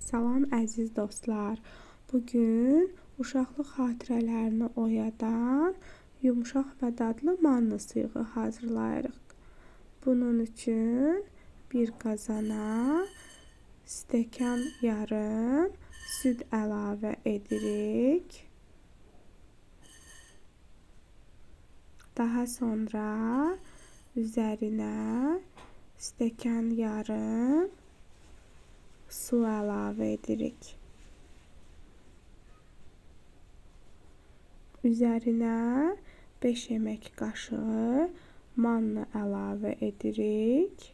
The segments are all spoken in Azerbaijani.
Salam əziz dostlar. Bugün uşaqlıq xatirələrini oyadan yumşaq və dadlı manna suyu hazırlayırıq. Bunun üçün bir qazana stəkan yarım süd əlavə edirik. Daha sonra üzərinə stəkan yarım su əlavə edirik. Üzərinə 5 yemək qaşığı manna əlavə edirik.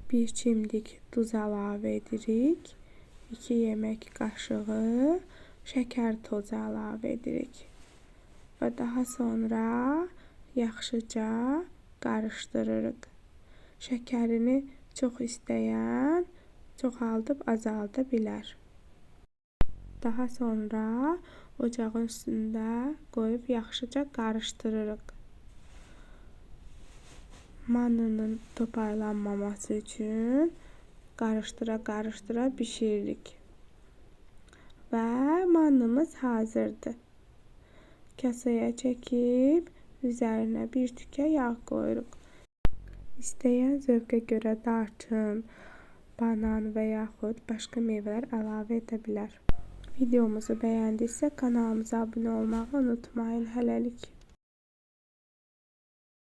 Bir çimdik duz əlavə edirik. 2 yemək qaşığı şəkər tozu əlavə edirik. Və daha sonra yaxşıca qarışdırırıq. Şəkərini çox istəyən çoxaldıb azalda bilər. Daha sonra ocağın üstündə qoyub yaxşıca qarışdırırıq. Mannanın toparlanmaması üçün qarışdıra bişiririk. Və mannamız hazırdır. Kasaya çəkib üzərinə bir tükə yağ qoyuruq. İstəyən zövqə görə darçın, banan və yaxud başqa meyvələr əlavə edə bilər. Videomuzu bəyəndinizsə kanalımıza abunə olmağı unutmayın. Hələlik.